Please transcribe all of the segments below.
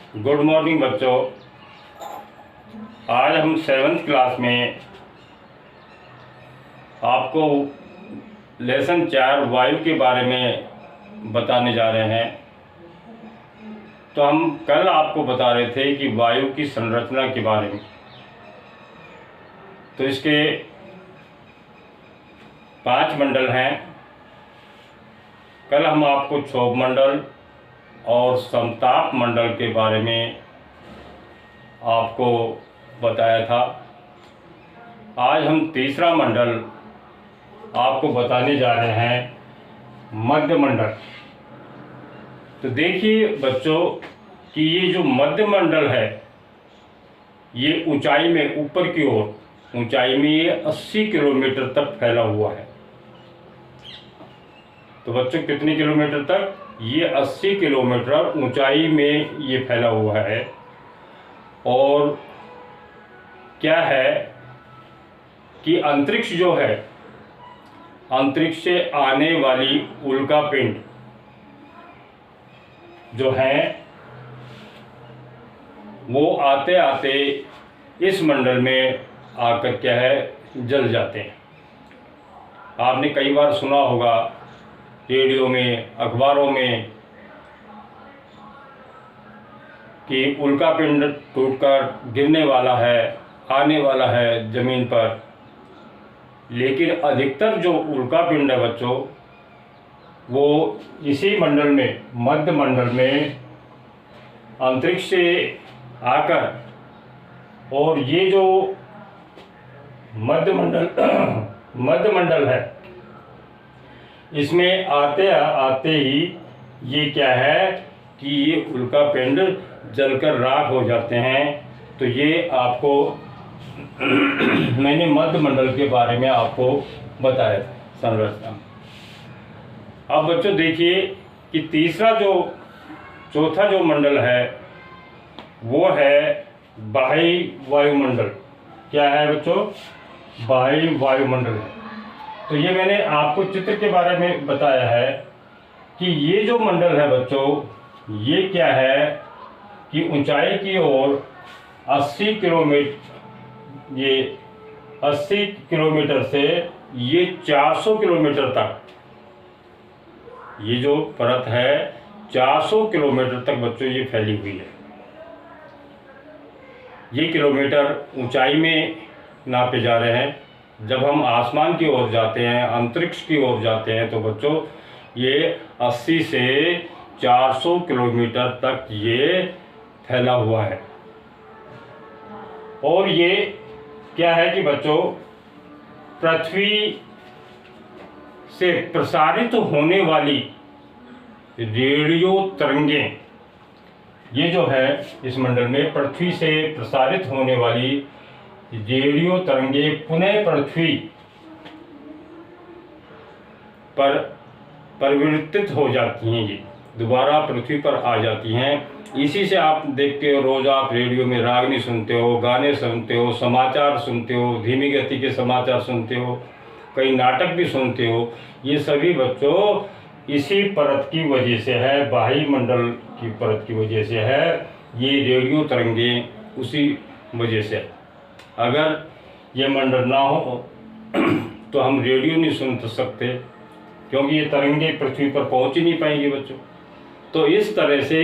Good morning बच्चों। आज हम 7th क्लास में आपको लेसन 4 वायु के बारे में बताने जा रहे हैं। तो हम कल आपको बता रहे थे कि वायु की संरचना के बारे में। तो इसके 5 मंडल हैं। कल हम आपको क्षोभ मंडल और समताप मंडल के बारे में आपको बताया था। आज हम तीसरा मंडल आपको बताने जा रहे हैं, मध्य मंडल। तो देखिए बच्चों कि ये जो मध्य मंडल है ये ऊंचाई में ऊपर की ओर ऊंचाई में ये 80 किलोमीटर तक फैला हुआ है। तो बच्चों कितने किलोमीटर तक? ये 80 किलोमीटर ऊंचाई में ये फैला हुआ है। और क्या है कि अंतरिक्ष जो है, अंतरिक्ष से आने वाली उल्कापिंड जो हैं वो आते आते इस मंडल में आकर क्या है, जल जाते हैं। आपने कई बार सुना होगा रेडियो में, अखबारों में कि उल्कापिंड टूटकर गिरने वाला है, आने वाला है ज़मीन पर। लेकिन अधिकतर जो उल्कापिंड है बच्चों वो इसी मंडल में, मध्य मंडल में अंतरिक्ष से आकर, और ये जो मध्य मंडल है इसमें आते आते ही ये क्या है कि ये उल्कापिंड जलकर राख हो जाते हैं। तो ये आपको मैंने मध्य मंडल के बारे में आपको बताया था संरचना। अब बच्चों देखिए कि चौथा जो मंडल है वो है बाह्य वायुमंडल। क्या है बच्चों? बाह्य वायुमंडल है। तो ये मैंने आपको चित्र के बारे में बताया है कि ये जो मंडल है बच्चों ये क्या है कि ऊंचाई की ओर 80 किलोमीटर से ये 400 किलोमीटर तक, ये जो परत है 400 किलोमीटर तक बच्चों ये फैली हुई है। ये किलोमीटर ऊंचाई में नापे जा रहे हैं। जब हम आसमान की ओर जाते हैं, अंतरिक्ष की ओर जाते हैं तो बच्चों ये 80 से 400 किलोमीटर तक ये फैला हुआ है। और ये क्या है कि बच्चों पृथ्वी से प्रसारित होने वाली रेडियो तरंगें, ये जो है इस मंडल में पृथ्वी से प्रसारित होने वाली रेडियो तरंगें पुनः पृथ्वी पर परिवर्तित हो जाती हैं। ये दोबारा पृथ्वी पर आ जाती हैं। इसी से आप देखते हो, रोज़ आप रेडियो में रागनी सुनते हो, गाने सुनते हो, समाचार सुनते हो, धीमी गति के समाचार सुनते हो, कई नाटक भी सुनते हो। ये सभी बच्चों इसी परत की वजह से है, बाह्य मंडल की परत की वजह से है। ये रेडियो तरंगें उसी वजह से। अगर ये मंडल ना हो तो हम रेडियो नहीं सुन सकते, क्योंकि ये तरंगे पृथ्वी पर पहुंच ही नहीं पाएंगी बच्चों। तो इस तरह से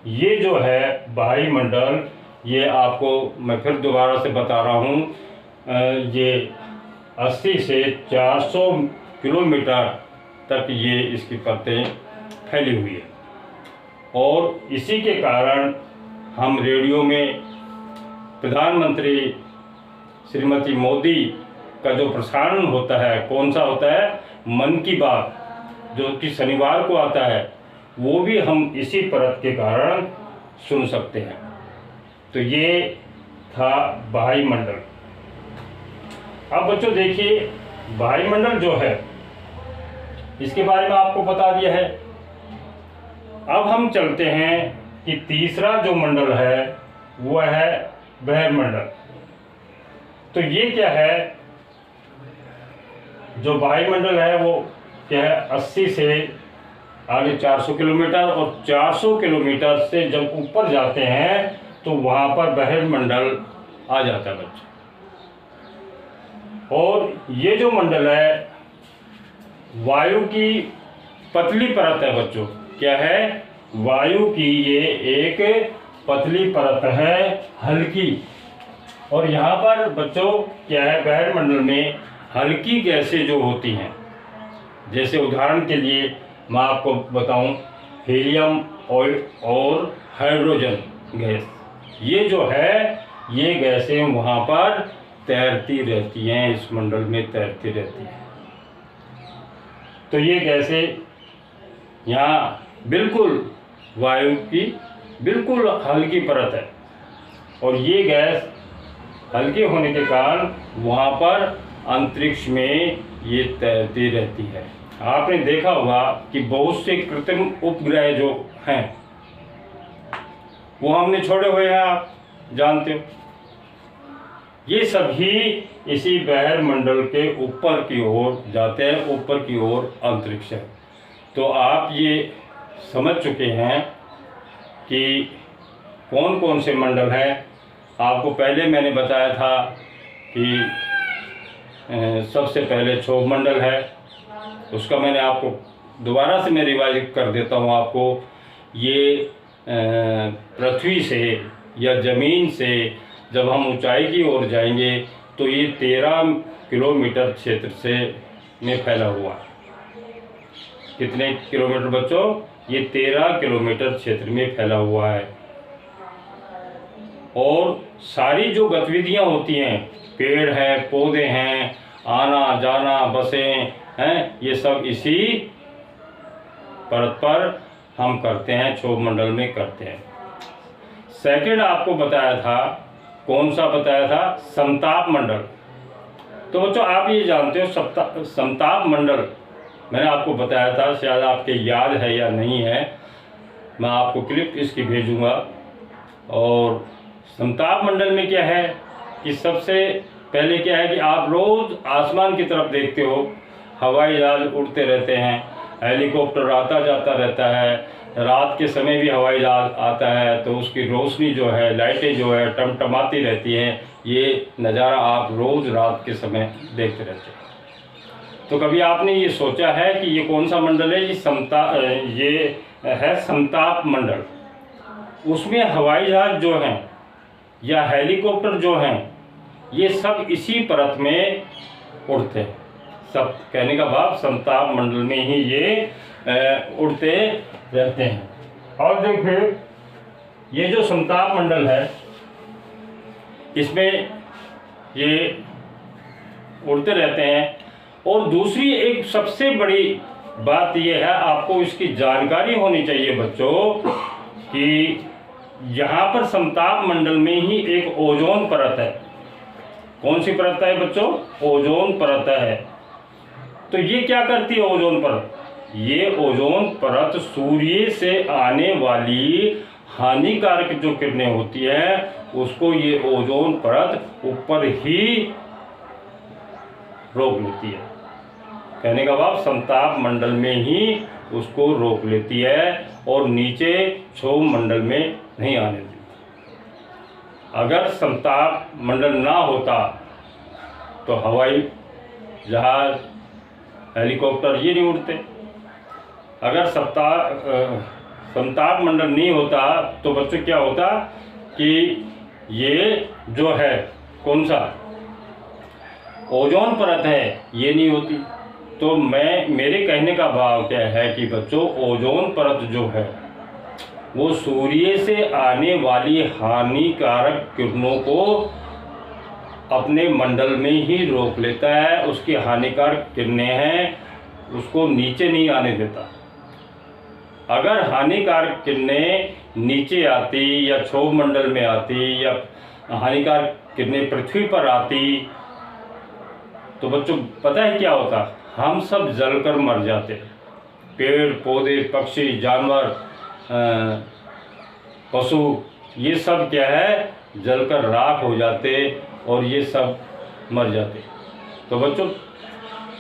ये जो है बाह्य मंडल, ये आपको मैं फिर दोबारा से बता रहा हूँ, ये 80 से 400 किलोमीटर तक ये इसकी परतें फैली हुई है। और इसी के कारण हम रेडियो में प्रधानमंत्री श्रीमती मोदी का जो प्रसारण होता है, कौन सा होता है? मन की बात, जो कि शनिवार को आता है, वो भी हम इसी परत के कारण सुन सकते हैं। तो ये था बाह्य मंडल। अब बच्चों देखिए बाह्य मंडल जो है इसके बारे में आपको बता दिया है। अब हम चलते हैं कि तीसरा जो मंडल है वो है बहिर्मंडल। तो ये क्या है? जो वायुमंडल है वो क्या है, 80 से आगे 400 किलोमीटर, और 400 किलोमीटर से जब ऊपर जाते हैं तो वहाँ पर बहिर्मंडल आ जाता है बच्चों। और ये जो मंडल है वायु की पतली परत है बच्चों। क्या है? वायु की ये एक पतली परत है, हल्की। और यहाँ पर बच्चों क्या है, बहिर्मंडल में हल्की गैसें जो होती हैं, जैसे उदाहरण के लिए मैं आपको बताऊं, हीलियम और हाइड्रोजन गैस, ये जो है ये गैसें वहाँ पर तैरती रहती हैं, इस मंडल में तैरती रहती हैं। तो ये गैसें यहाँ बिल्कुल वायु की बिल्कुल हल्की परत है, और ये गैस हल्के होने के कारण वहाँ पर अंतरिक्ष में ये तैरती रहती है। आपने देखा होगा कि बहुत से कृत्रिम उपग्रह जो हैं वो हमने छोड़े हुए हैं, आप जानते हो। ये सभी इसी बहिर्मंडल के ऊपर की ओर जाते हैं, ऊपर की ओर अंतरिक्ष है। तो आप ये समझ चुके हैं कि कौन कौन से मंडल हैं। आपको पहले मैंने बताया था कि सबसे पहले क्षोभ मंडल है, उसका मैंने आपको दोबारा से मैं रिवाइज कर देता हूँ आपको। ये पृथ्वी से या ज़मीन से जब हम ऊंचाई की ओर जाएंगे तो ये 13 किलोमीटर क्षेत्र से में फैला हुआ है। कितने किलोमीटर बच्चों? ये 13 किलोमीटर क्षेत्र में फैला हुआ है। और सारी जो गतिविधियां होती हैं, पेड़ हैं, पौधे हैं, आना जाना, बसें हैं, ये सब इसी परत पर हम करते हैं, क्षोभ मंडल में करते हैं। सेकंड आपको बताया था, कौन सा बताया था? समताप मंडल। तो बच्चों आप ये जानते हो समताप मंडल मैंने आपको बताया था, शायद आपके याद है या नहीं है, मैं आपको क्लिप इसकी भेजूंगा। और समताप मंडल में क्या है कि सबसे पहले क्या है कि आप रोज़ आसमान की तरफ देखते हो, हवाई जहाज उड़ते रहते हैं, हेलीकॉप्टर आता जाता रहता है, रात के समय भी हवाई जहाज आता है तो उसकी रोशनी जो है, लाइटें जो है टमटमाती रहती हैं। ये नज़ारा आप रोज़ रात के समय देखते रहते हैं। तो कभी आपने ये सोचा है कि ये कौन सा मंडल है? ये है समताप मंडल। उसमें हवाई जहाज जो हैं या हेलीकॉप्टर जो हैं, ये सब इसी परत में उड़ते हैं। सब कहने का भाव समताप मंडल में ही ये उड़ते रहते हैं। और देखिए ये जो समताप मंडल है, इसमें ये उड़ते रहते हैं। और दूसरी एक सबसे बड़ी बात ये है, आपको इसकी जानकारी होनी चाहिए बच्चों, कि यहाँ पर समताप मंडल में ही एक ओजोन परत है। कौन सी परत है बच्चों? ओजोन परत है। तो ये क्या करती है ओजोन परत? ये ओजोन परत सूर्य से आने वाली हानिकारक जो किरणें होती हैं उसको ये ओजोन परत ऊपर ही रोक लेती है। कहने का भाव समताप मंडल में ही उसको रोक लेती है और नीचे क्षोभ मंडल में नहीं आने देती। अगर समताप मंडल ना होता तो हवाई जहाज, हेलीकॉप्टर ये नहीं उड़ते। अगर समताप मंडल नहीं होता तो बच्चों क्या होता कि ये जो है कौन सा ओजोन परत है ये नहीं होती। तो मेरे कहने का भाव क्या है कि बच्चों ओजोन परत जो है वो सूर्य से आने वाली हानिकारक किरणों को अपने मंडल में ही रोक लेता है। उसकी हानिकारक किरणें हैं उसको नीचे नहीं आने देता। अगर हानिकारक किरणें नीचे आती या क्षोभ मंडल में आती या हानिकारक किरणें पृथ्वी पर आती तो बच्चों पता है क्या होता? हम सब जलकर मर जाते। पेड़ पौधे, पक्षी, जानवर, पशु, ये सब क्या है जलकर राख हो जाते और ये सब मर जाते। तो बच्चों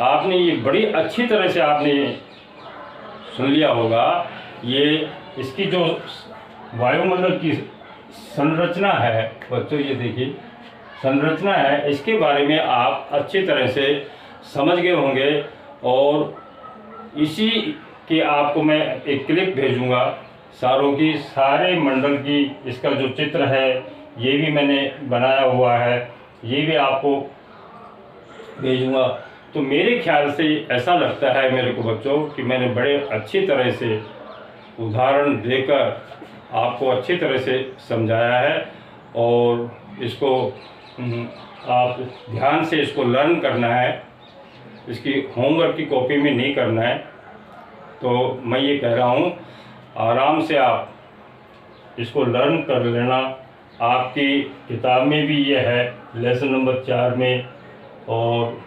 आपने ये बड़ी अच्छी तरह से आपने सुन लिया होगा। ये इसकी जो वायुमंडल की संरचना है बच्चों, ये देखिए संरचना है, इसके बारे में आप अच्छी तरह से समझ गए होंगे। और इसी के आपको मैं एक क्लिप भेजूंगा सारों की, सारे मंडल की, इसका जो चित्र है ये भी मैंने बनाया हुआ है, ये भी आपको भेजूंगा। तो मेरे ख्याल से ऐसा लगता है मेरे को बच्चों कि मैंने बड़े अच्छी तरह से उदाहरण देकर आपको अच्छी तरह से समझाया है। और इसको आप ध्यान से इसको लर्न करना है, इसकी होमवर्क की कॉपी में नहीं करना है। तो मैं ये कह रहा हूँ आराम से आप इसको लर्न कर लेना। आपकी किताब में भी ये है लेसन नंबर 4 में, और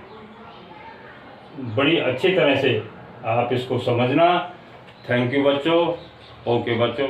बड़ी अच्छी तरह से आप इसको समझना। थैंक यू बच्चों। ओके बच्चों।